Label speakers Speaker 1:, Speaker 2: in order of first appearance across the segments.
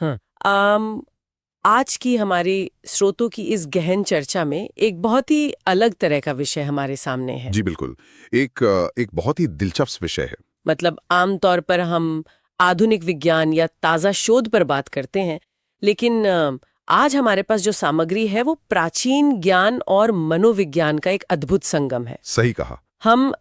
Speaker 1: हाँ। आम, आज की हमारी स्रोतों की इस गहन चर्चा में एक बहुत ही अलग तरह का विषय हमारे सामने है।
Speaker 2: जी बिल्कुल। एक बहुत ही दिलचस्प विषय है।
Speaker 1: मतलब आमतौर पर हम आधुनिक विज्ञान या ताज़ा शोध पर बात करते हैं, लेकिन आज हमारे पास जो सामग्री है वो प्राचीन ज्ञान और मनोविज्ञान का एक अद्भुत संगम है।
Speaker 2: सही कहा।
Speaker 1: हम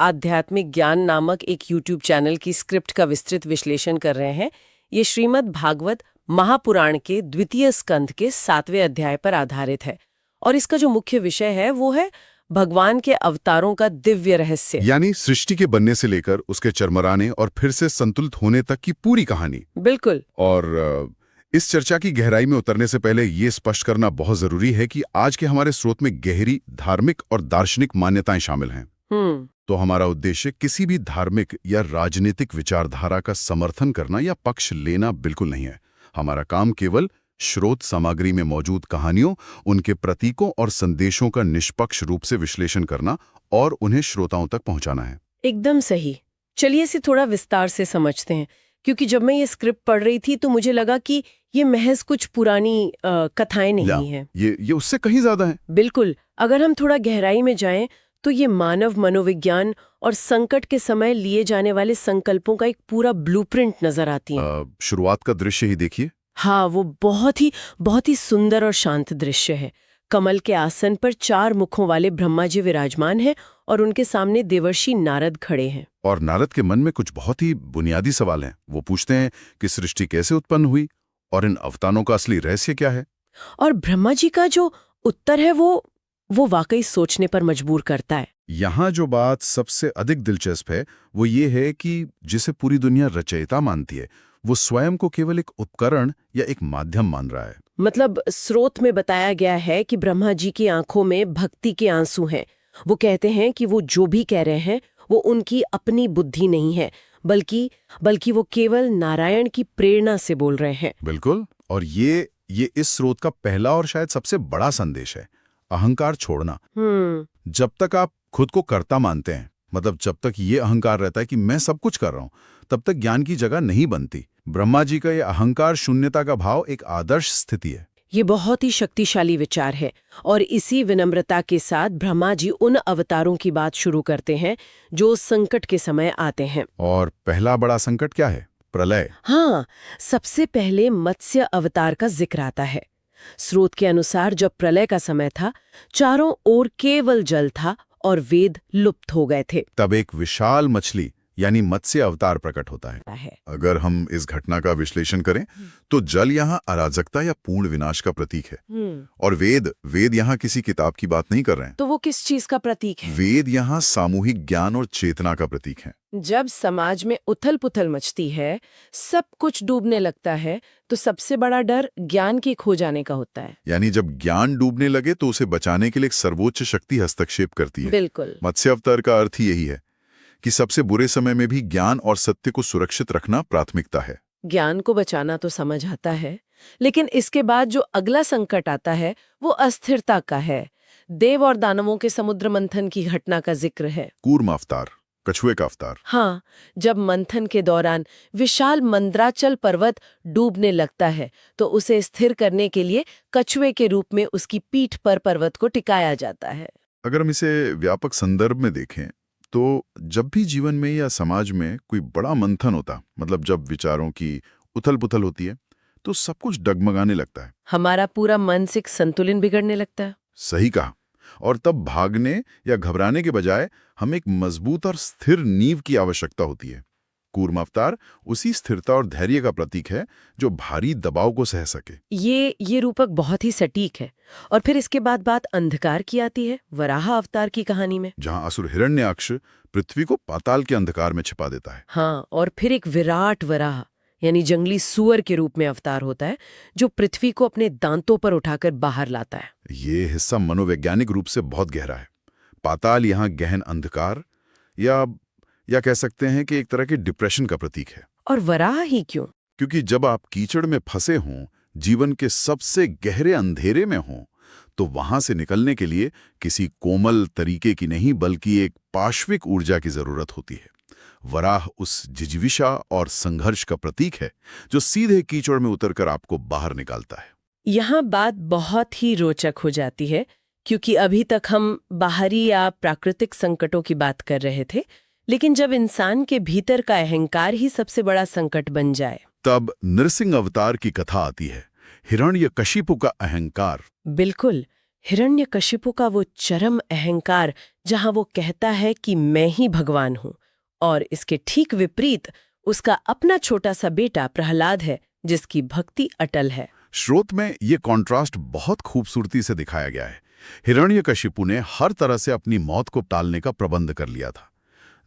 Speaker 1: आध्यात्मिक ज्ञान नामक एक यूट्यूब चैनल की स्क्रिप्ट का विस्तृत विश्लेषण कर रहे हैं। ये श्रीमद् भागवत महापुराण के द्वितीय स्कंध के 7वें अध्याय पर आधारित है और इसका जो मुख्य विषय है वो है भगवान के अवतारों का दिव्य रहस्य।
Speaker 2: यानी सृष्टि के बनने से लेकर उसके चरमराने और फिर से संतुलित होने तक की पूरी कहानी।
Speaker 1: बिल्कुल।
Speaker 2: और इस चर्चा की गहराई में उतरने से पहले ये स्पष्ट करना बहुत जरूरी है कि आज के हमारे स्रोत में गहरी धार्मिक और दार्शनिक मान्यताएं शामिल हैं। तो हमारा उद्देश्य किसी भी धार्मिक या राजनीतिक विचारधारा का समर्थन करना या पक्ष लेना बिल्कुल नहीं है। हमारा काम केवल स्रोत सामग्री में मौजूद कहानियों, उनके प्रतीकों और संदेशों का निष्पक्ष रूप से विश्लेषण करना और उन्हें श्रोताओं तक पहुंचाना है।
Speaker 1: एकदम सही। चलिए इसे थोड़ा विस्तार से समझते हैं, क्योंकि जब मैं ये स्क्रिप्ट पढ़ रही थी तो मुझे लगा कि ये महज कुछ पुरानी कथाएं नहीं हैं।
Speaker 2: ये उससे कहीं ज्यादा है।
Speaker 1: बिल्कुल। अगर हम थोड़ा गहराई में जाएं तो ये मानव मनोविज्ञान और संकट के समय लिए जाने वाले संकल्पों का एक पूरा ब्लूप्रिंट नजर आती है।
Speaker 2: शुरुआत का दृश्य ही देखिए।
Speaker 1: हाँ, वो बहुत ही सुंदर और शांत दृश्य है। कमल के आसन पर 4 मुखों वाले ब्रह्मा जी विराजमान हैं और उनके सामने देवर्षि नारद खड़े हैं।
Speaker 2: और नारद के मन में कुछ बहुत ही बुनियादी सवाल हैं। वो पूछते हैं कि सृष्टि कैसे उत्पन्न हुई और इन अवतारों का असली रहस्य क्या है।
Speaker 1: और ब्रह्मा जी का जो उत्तर है वो वाकई सोचने पर मजबूर करता है।
Speaker 2: यहाँ जो बात सबसे अधिक दिलचस्प है वो ये है कि जिसे पूरी दुनिया रचयिता मानती है, वो स्वयं को केवल एक उपकरण या एक माध्यम मान रहा है।
Speaker 1: मतलब स्रोत में बताया गया है कि ब्रह्मा जी की आंखों में भक्ति के आंसू हैं। वो कहते हैं कि वो जो भी कह रहे हैं वो उनकी अपनी बुद्धि नहीं है, बल्कि वो केवल नारायण की प्रेरणा से बोल रहे हैं।
Speaker 2: बिल्कुल। और ये इस स्रोत का पहला और शायद सबसे बड़ा संदेश है, अहंकार छोड़ना। जब तक आप खुद को कर्ता मानते हैं, मतलब जब तक ये अहंकार रहता है कि मैं सब कुछ कर रहा हूं, तब तक ज्ञान की जगह नहीं बनती। ब्रह्मा जी का ये अहंकार शून्यता का भाव एक आदर्श स्थिति है।
Speaker 1: ये बहुत ही शक्तिशाली विचार है और इसी विनम्रता के साथ ब्रह्मा जी उन अवतारों की बात शुरू करते हैं जो संकट के समय आते हैं।
Speaker 2: और पहला बड़ा संकट क्या है? प्रलय।
Speaker 1: हाँ, सबसे पहले मत्स्य अवतार का जिक्र आता है। स्रोत के अनुसार जब प्रलय का समय था, चारों ओर केवल जल था और वेद लुप्त हो गए थे।
Speaker 2: तब एक विशाल मछली यानी मत्स्य अवतार प्रकट होता है। अगर हम इस घटना का विश्लेषण करें तो जल यहाँ अराजकता या पूर्ण विनाश का प्रतीक है। और वेद यहाँ किसी किताब की बात नहीं कर रहे हैं।
Speaker 1: तो वो किस चीज का प्रतीक है?
Speaker 2: वेद यहाँ सामूहिक ज्ञान और चेतना का प्रतीक है।
Speaker 1: जब समाज में उथल पुथल मचती है, सब कुछ डूबने लगता है, तो सबसे बड़ा डर ज्ञान के खो जाने का होता है।
Speaker 2: यानी जब ज्ञान डूबने लगे तो उसे बचाने के लिए एक सर्वोच्च शक्ति हस्तक्षेप करती है।
Speaker 1: बिल्कुल।
Speaker 2: मत्स्य अवतार का अर्थ ही यही है कि सबसे बुरे समय में भी ज्ञान और सत्य को सुरक्षित रखना प्राथमिकता है।
Speaker 1: ज्ञान को बचाना तो समझ आता है, लेकिन इसके बाद जो अगला संकट आता है वो अस्थिरता का है। देव और दानवों के समुद्र मंथन की घटना का जिक्र है।
Speaker 2: कूर्म अवतार, कछुए का अवतार।
Speaker 1: हाँ, जब मंथन के दौरान विशाल मंद्राचल पर्वत डूबने लगता है तो उसे स्थिर करने के लिए कछुए के रूप में उसकी पीठ पर पर्वत को टिकाया जाता है।
Speaker 2: अगर हम इसे व्यापक संदर्भ में देखें तो जब भी जीवन में या समाज में कोई बड़ा मंथन होता, मतलब जब विचारों की उथल पुथल होती है, तो सब कुछ डगमगाने लगता है।
Speaker 1: हमारा पूरा मानसिक संतुलन बिगड़ने लगता है।
Speaker 2: सही कहा। और तब भागने या घबराने के बजाय हमें एक मजबूत और स्थिर नींव की आवश्यकता होती है। कूर्म अवतार उसी स्थिरता और धैर्य का प्रतीक है जो भारी दबाव को सह सके।
Speaker 1: ये रूपक बहुत ही सटीक है। और फिर इसके बाद बात अंधकार की आती है, वराह अवतार की कहानी में,
Speaker 2: जहां असुर हिरण्याक्ष पृथ्वी को पाताल के अंधकार में छिपा देता है।
Speaker 1: हाँ, और फिर एक विराट वराह यानी जंगली सुअर के रूप में अवतार होता है जो पृथ्वी को अपने दांतों पर उठाकर बाहर लाता है।
Speaker 2: ये हिस्सा मनोवैज्ञानिक रूप से बहुत गहरा है। पाताल यहाँ गहन अंधकार या कह सकते हैं कि एक तरह के डिप्रेशन का प्रतीक है।
Speaker 1: और वराह ही क्यों?
Speaker 2: क्योंकि जब आप कीचड़ में फंसे हों, जीवन के सबसे गहरे अंधेरे में हों, तो वहां से निकलने के लिए किसी कोमल तरीके की नहीं बल्कि एक पाश्विक ऊर्जा की जरूरत होती है। वराह उस जिजीविषा और संघर्ष का प्रतीक है जो सीधे कीचड़ में उतरकर आपको बाहर निकालता है।
Speaker 1: यहाँ बात बहुत ही रोचक हो जाती है, क्योंकि अभी तक हम बाहरी या प्राकृतिक संकटों की बात कर रहे थे, लेकिन जब इंसान के भीतर का अहंकार ही सबसे बड़ा संकट बन जाए,
Speaker 2: तब नृसिंह अवतार की कथा आती है, हिरण्यकशिपु का अहंकार।
Speaker 1: बिल्कुल, हिरण्यकशिपु का वो चरम अहंकार, जहां वो कहता है कि मैं ही भगवान हूं, और इसके ठीक विपरीत उसका अपना छोटा सा बेटा प्रहलाद है, जिसकी भक्ति अटल है।
Speaker 2: स्रोत में ये कॉन्ट्रास्ट बहुत खूबसूरती से दिखाया गया है। हिरण्यकशिपु ने हर तरह से अपनी मौत को टालने का प्रबंध कर लिया था।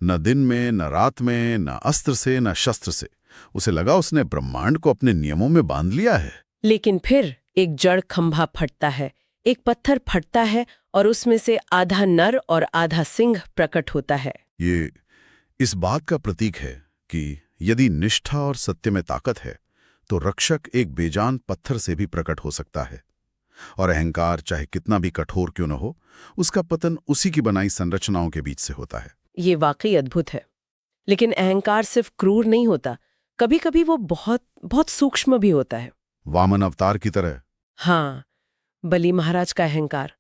Speaker 2: न दिन में, न रात में, न अस्त्र से, न शस्त्र से। उसे लगा उसने ब्रह्मांड को अपने नियमों में बांध लिया है।
Speaker 1: लेकिन फिर एक जड़ खंभा फटता है, एक पत्थर फटता है, और उसमें से आधा नर और आधा सिंह प्रकट होता है।
Speaker 2: ये इस बात का प्रतीक है कि यदि निष्ठा और सत्य में ताकत है, तो रक्षक एक बेजान पत्थर से भी प्रकट हो सकता है। और अहंकार चाहे कितना भी कठोर क्यों न हो, उसका पतन उसी की बनाई संरचनाओं के बीच से होता है।
Speaker 1: ये वाकई अद्भुत है। लेकिन अहंकार सिर्फ क्रूर नहीं होता, कभी कभी वो बहुत बहुत सूक्ष्म भी होता है।
Speaker 2: वामन अवतार की तरह।
Speaker 1: हाँ, बलि महाराज का अहंकार,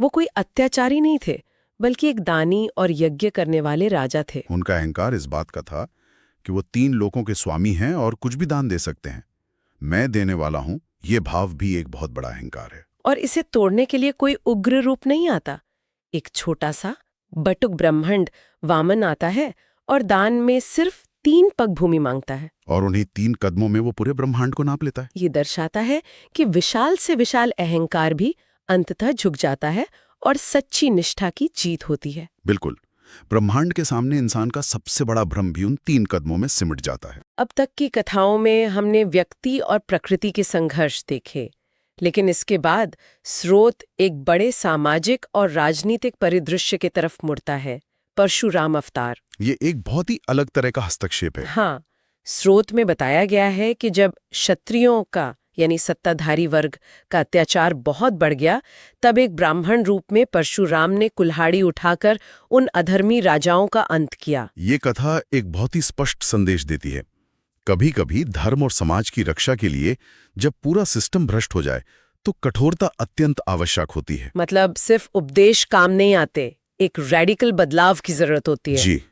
Speaker 1: वो कोई अत्याचारी नहीं थे, बल्कि एक दानी और यज्ञ करने वाले राजा थे।
Speaker 2: उनका अहंकार इस बात का था कि वो 3 लोकों के स्वामी हैं और कुछ भी दान दे सकते हैं। मैं देने वाला हूं, ये भाव भी एक बहुत बड़ा अहंकार है।
Speaker 1: और इसे तोड़ने के लिए कोई उग्र रूप नहीं आता। एक छोटा सा बटुक ब्रह्मांड वामन आता है और दान में सिर्फ 3 पग भूमि मांगता है,
Speaker 2: और उन्हीं 3 कदमों में वो पूरे ब्रह्मांड को नाप लेता है।
Speaker 1: ये दर्शाता है कि विशाल से विशाल अहंकार भी अंततः झुक जाता है और सच्ची निष्ठा की जीत होती है।
Speaker 2: बिल्कुल, ब्रह्मांड के सामने इंसान का सबसे बड़ा भ्रम भी उन 3 कदमों में सिमट जाता है।
Speaker 1: अब तक की कथाओं में हमने व्यक्ति और प्रकृति के संघर्ष देखे, लेकिन इसके बाद स्रोत एक बड़े सामाजिक और राजनीतिक परिदृश्य की तरफ मुड़ता है, परशुराम अवतार।
Speaker 2: ये एक बहुत ही अलग तरह का हस्तक्षेप है।
Speaker 1: हाँ, स्रोत में बताया गया है कि जब क्षत्रियों का यानी सत्ताधारी वर्ग का अत्याचार बहुत बढ़ गया, तब एक ब्राह्मण रूप में परशुराम ने कुल्हाड़ी उठाकर उन अधर्मी राजाओं का अंत किया।
Speaker 2: ये कथा एक बहुत ही स्पष्ट संदेश देती है। कभी-कभी धर्म और समाज की रक्षा के लिए जब पूरा सिस्टम भ्रष्ट हो जाए, तो कठोरता अत्यंत आवश्यक होती है।
Speaker 1: मतलब सिर्फ उपदेश काम नहीं आते, एक रेडिकल बदलाव की जरूरत होती है।
Speaker 2: जी,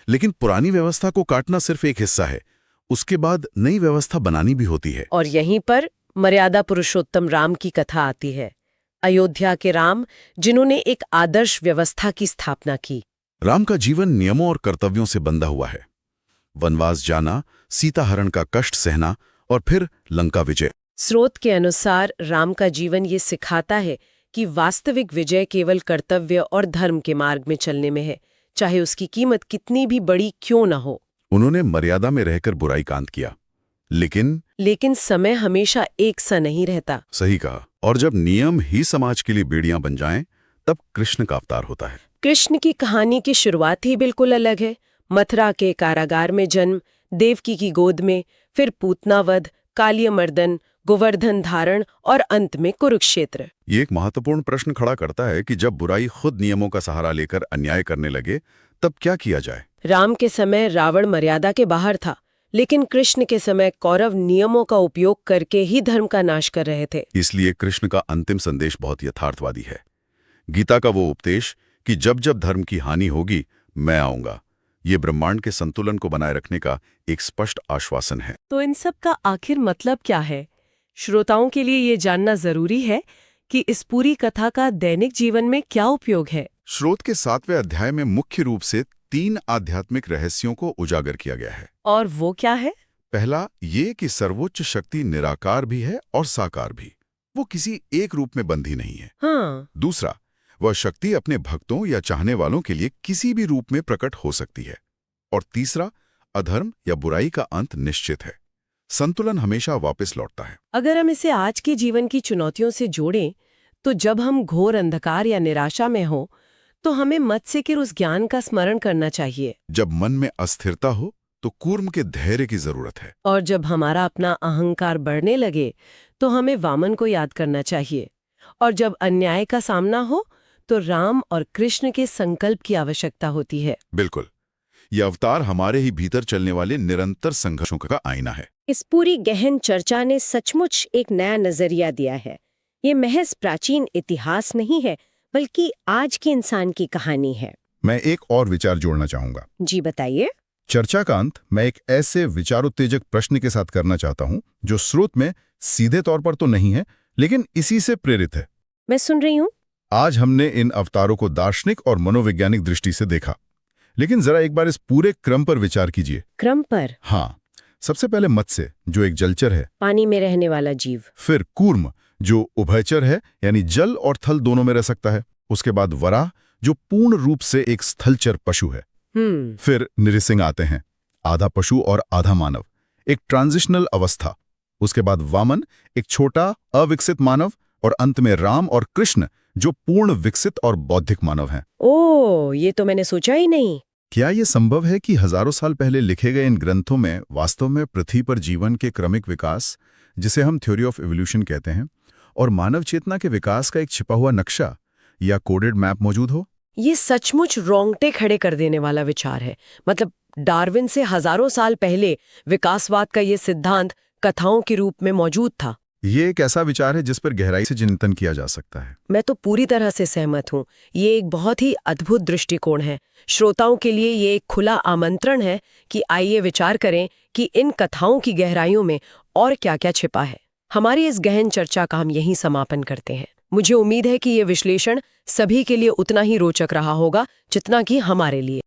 Speaker 2: लेकिन पुरानी व्यवस्था को काटना सिर्फ एक हिस्सा है, उसके बाद नई व्यवस्था बनानी भी होती है।
Speaker 1: और यहीं पर मर्यादा पुरुषोत्तम राम की कथा आती है। अयोध्या के राम, जिन्होंने एक आदर्श व्यवस्था की स्थापना की।
Speaker 2: राम का जीवन नियमों और कर्तव्यों से बंधा हुआ है। वनवास जाना, सीता हरण का कष्ट सहना और फिर लंका विजय।
Speaker 1: स्रोत के अनुसार राम का जीवन ये सिखाता है कि वास्तविक विजय केवल कर्तव्य और धर्म के मार्ग में चलने में है, चाहे उसकी कीमत कितनी भी बड़ी क्यों न हो।
Speaker 2: उन्होंने मर्यादा में रहकर बुराई का अंत किया, लेकिन
Speaker 1: समय हमेशा एक सा नहीं रहता।
Speaker 2: सही कहा। और जब नियम ही समाज के लिए बेड़ियां बन जाएं, तब कृष्ण का अवतार होता है।
Speaker 1: कृष्ण की कहानी की शुरुआत ही बिल्कुल अलग है। मथुरा के कारागार में जन्म, देवकी की गोद में, फिर पूतनावध, कालियमर्दन, गोवर्धन धारण और अंत में कुरुक्षेत्र।
Speaker 2: ये एक महत्वपूर्ण प्रश्न खड़ा करता है कि जब बुराई खुद नियमों का सहारा लेकर अन्याय करने लगे, तब क्या किया जाए।
Speaker 1: राम के समय रावण मर्यादा के बाहर था, लेकिन कृष्ण के समय कौरव नियमों का उपयोग करके ही धर्म का नाश कर रहे थे।
Speaker 2: इसलिए कृष्ण का अंतिम संदेश बहुत यथार्थवादी है। गीता का वो उपदेश कि जब जब धर्म की हानि होगी, मैं आऊंगा, ये ब्रह्मांड के संतुलन को बनाए रखने का एक स्पष्ट आश्वासन है।
Speaker 1: तो इन सब का आखिर मतलब क्या है? श्रोताओं के लिए ये जानना जरूरी है कि इस पूरी कथा का दैनिक जीवन में क्या उपयोग है।
Speaker 2: स्रोत के 7वें अध्याय में मुख्य रूप से 3 आध्यात्मिक रहस्यों को उजागर किया गया है।
Speaker 1: और वो क्या है?
Speaker 2: पहला ये कि सर्वोच्च शक्ति निराकार भी है और साकार भी, वो किसी एक रूप में बंधी नहीं है।
Speaker 1: हाँ।
Speaker 2: दूसरा, वह शक्ति अपने भक्तों या चाहने वालों के लिए किसी भी रूप में प्रकट हो सकती है। और तीसरा, अधर्म या बुराई का अंत निश्चित है, संतुलन हमेशा वापस लौटता है।
Speaker 1: अगर हम इसे आज के जीवन की चुनौतियों से जोड़ें, तो जब हम घोर अंधकार या निराशा में हो, तो हमें मत्स्य के उस ज्ञान का स्मरण करना चाहिए।
Speaker 2: जब मन में अस्थिरता हो, तो कूर्म के धैर्य की जरूरत है।
Speaker 1: और जब हमारा अपना अहंकार बढ़ने लगे, तो हमें वामन को याद करना चाहिए। और जब अन्याय का सामना हो, तो राम और कृष्ण के संकल्प की आवश्यकता होती है।
Speaker 2: बिल्कुल, ये अवतार हमारे ही भीतर चलने वाले निरंतर संघर्षों का आईना है।
Speaker 3: इस पूरी गहन चर्चा ने सचमुच एक नया नजरिया दिया है। ये महज प्राचीन इतिहास नहीं है, बल्कि आज के इंसान की कहानी है।
Speaker 2: मैं एक और विचार जोड़ना चाहूंगा।
Speaker 3: जी बताइए।
Speaker 2: चर्चा का अंत मैं एक ऐसे विचारोत्तेजक प्रश्न के साथ करना चाहता हूं जो स्रोत में सीधे तौर पर तो नहीं है, लेकिन इसी से प्रेरित है।
Speaker 3: मैं सुन रही हूँ।
Speaker 2: आज हमने इन अवतारों को दार्शनिक और मनोवैज्ञानिक दृष्टि से देखा, लेकिन जरा एक बार इस पूरे क्रम पर विचार कीजिए।
Speaker 3: क्रम पर?
Speaker 2: हाँ, सबसे पहले मत्स्य, जो एक जलचर है,
Speaker 3: पानी में रहने वाला जीव।
Speaker 2: फिर कूर्म, जो उभयचर है, यानी जल और थल दोनों में रह सकता है। उसके बाद वराह, जो पूर्ण रूप से एक स्थलचर पशु है। फिर नृसिंह आते हैं, आधा पशु और आधा मानव, एक ट्रांजिशनल अवस्था। उसके बाद वामन, एक छोटा अविकसित मानव, और अंत में राम और कृष्ण, जो पूर्ण विकसित और बौद्धिक मानव हैं।
Speaker 3: ओह, ये तो मैंने सोचा ही नहीं।
Speaker 2: क्या ये संभव है कि हजारों साल पहले लिखे गए इन ग्रंथों में वास्तव में पृथ्वी पर जीवन के क्रमिक विकास, जिसे हम थ्योरी ऑफ इवोल्यूशन कहते हैं, और मानव चेतना के विकास का एक छिपा हुआ नक्शा या कोडेड मैप मौजूद हो?
Speaker 1: ये सचमुच रोंगटे खड़े कर देने वाला विचार है। मतलब डार्विन से हजारों साल पहले विकासवाद का ये सिद्धांत कथाओं के रूप में मौजूद था।
Speaker 2: ये एक ऐसा विचार है जिस पर गहराई से चिंतन किया जा सकता है।
Speaker 1: मैं तो पूरी तरह से सहमत हूँ। ये एक बहुत ही अद्भुत दृष्टिकोण है। श्रोताओं के लिए ये एक खुला आमंत्रण है कि आइए विचार करें कि इन कथाओं की गहराइयों में और क्या-क्या छिपा है। हमारी इस गहन चर्चा का हम यहीं समापन करते हैं। मुझे उम्मीद है कि ये विश्लेषण सभी के लिए उतना ही रोचक रहा होगा जितना कि हमारे लिए।